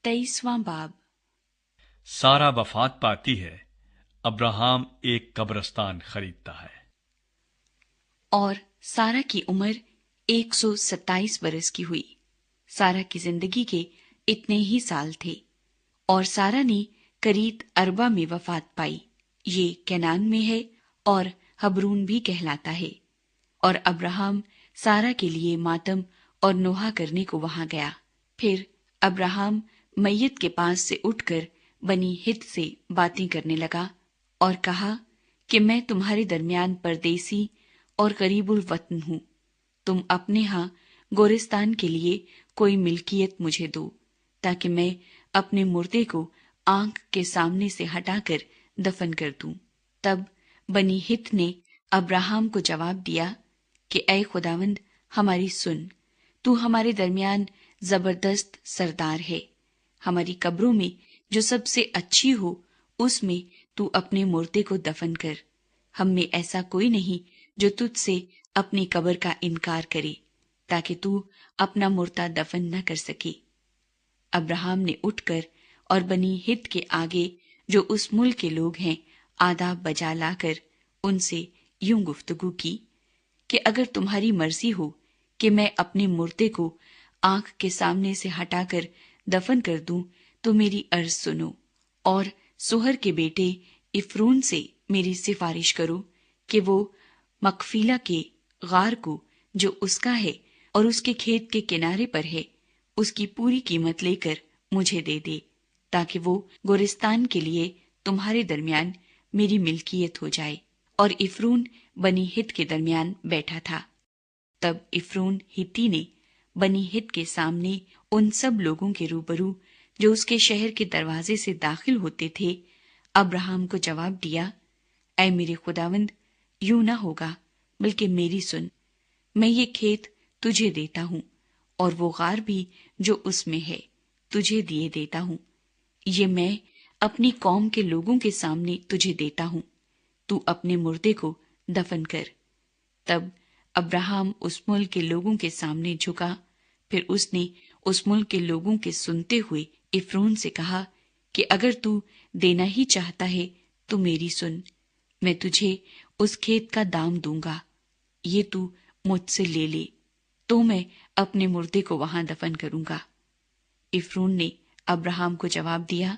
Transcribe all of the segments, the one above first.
23واں باب۔ سارا وفات پاتی ہے، ابراہم ایک قبرستان خریدتا ہے۔ اور سارا کی عمر 127 برس کی ہوئی۔ سارا کی زندگی کے اتنے ہی سال تھے، اور سارا نے کریت اربا میں وفات پائی۔ یہ کنعان میں ہے اور حبرون بھی کہلاتا ہے۔ اور ابراہم سارا کے لیے ماتم اور نوحہ کرنے کو وہاں گیا۔ پھر ابراہم میت کے پاس سے اٹھ کر بنی ہت سے باتیں کرنے لگا اور کہا کہ میں تمہارے درمیان پردیسی اور غریب الوطن ہوں۔ تم اپنے ہاں گورستان کے لیے کوئی ملکیت مجھے دو، تاکہ میں اپنے مردے کو آنکھ کے سامنے سے ہٹا کر دفن کر دوں۔ تب بنی ہت نے ابراہم کو جواب دیا کہ اے خداوند ہماری سن، تو ہمارے درمیان زبردست سردار ہے۔ ہماری قبروں میں جو سب سے اچھی ہو اس میں تو اپنے مردے کو دفن کر۔ ہم میں ایسا کوئی نہیں جو تجھ سے اپنی قبر کا انکار کرے، تاکہ تو اپنا مردہ دفن نہ کر سکے۔ ابراہم نے اٹھ کر اور بنی ہت کے آگے جو اس ملک کے لوگ ہیں آداب بجا لا کر ان سے یوں گفتگو کی کہ اگر تمہاری مرضی ہو کہ میں اپنے مردے کو آنکھ کے سامنے سے ہٹا کر دفن کر دوں تو میری عرض سنو، اور سہر کے بیٹے افرون سے میری سفارش کرو کہ وہ مقفیلہ کے غار کو جو اس کا ہے اور اس کے کھیت کے کنارے پر ہے اس کی پوری قیمت لے کر مجھے دے دے، تاکہ وہ گورستان کے لیے تمہارے درمیان میری ملکیت ہو جائے۔ اور افرون بنی ہت کے درمیان بیٹھا تھا۔ تب افرون ہتی نے بنی ہت کے سامنے ان سب لوگوں کے روبرو جو اس کے شہر کے دروازے سے داخل ہوتے تھے ابراہم کو جواب دیا، اے میرے خداوند، یوں نہ ہوگا، بلکہ میری سن۔ میں یہ کھیت تجھے دیتا ہوں، اور وہ غار بھی جو اس میں ہے تجھے دیے دیتا ہوں۔ یہ میں اپنی قوم کے لوگوں کے سامنے تجھے دیتا ہوں، تو اپنے مردے کو دفن کر۔ تب ابراہم اس ملک کے لوگوں کے سامنے جھکا۔ پھر اس نے اس ملک کے لوگوں کے سنتے ہوئے افرون سے کہا کہ اگر تو دینا ہی چاہتا ہے تو میری سن، میں تجھے اس کھیت کا دام دوں گا، یہ تو مجھ سے لے لے، تو میں اپنے مردے کو وہاں دفن کروں گا۔ افرون نے ابراہم کو جواب دیا،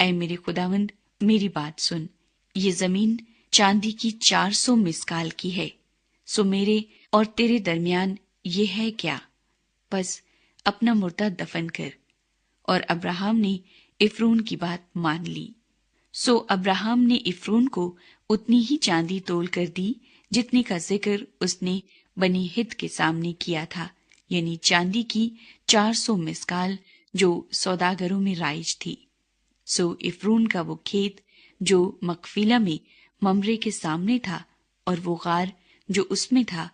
اے میرے خداوند، میری بات سن۔ یہ زمین چاندی کی 400 مسکال کی ہے، سو میرے اور تیرے درمیان یہ ہے کیا؟ بس اپنا مردہ دفن کر۔ اور ابراہم نے افرون کی بات مان لی۔ سو ابراہم نے افرون کو اتنی ہی چاندی تول کر دی جتنے کا ذکر اس نے بنی ہت کے سامنے کیا تھا، یعنی چاندی کی 400 مسکال جو سوداگروں میں رائج تھی۔ سو افرون کا وہ کھیت جو مقفیلہ میں ممرے کے سامنے تھا، اور وہ غار جو اس میں تھا،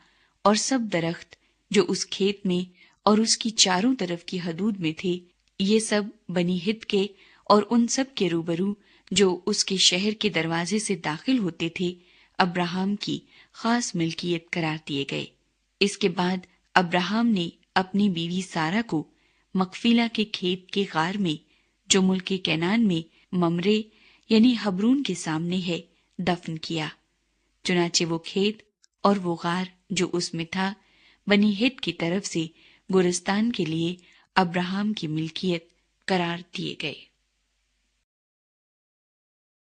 اور سب درخت جو اس کھیت میں اور اس کی چاروں طرف کی حدود میں تھے، یہ سب بنی ہت کے اور ان سب کے روبرو جو اس کے شہر کے دروازے سے داخل ہوتے تھے ابراہم کی خاص ملکیت قرار دیے گئے۔ اس کے بعد ابراہم نے اپنی بیوی سارا کو مقفیلہ کے کھیت کے غار میں جو ملک کنعان میں ممرے یعنی حبرون کے سامنے ہے دفن کیا۔ چنانچہ وہ کھیت اور وہ غار جو اس میں تھا بنی ہت کی طرف سے گورستان کے لیے ابراہم کی ملکیت قرار دیے گئے۔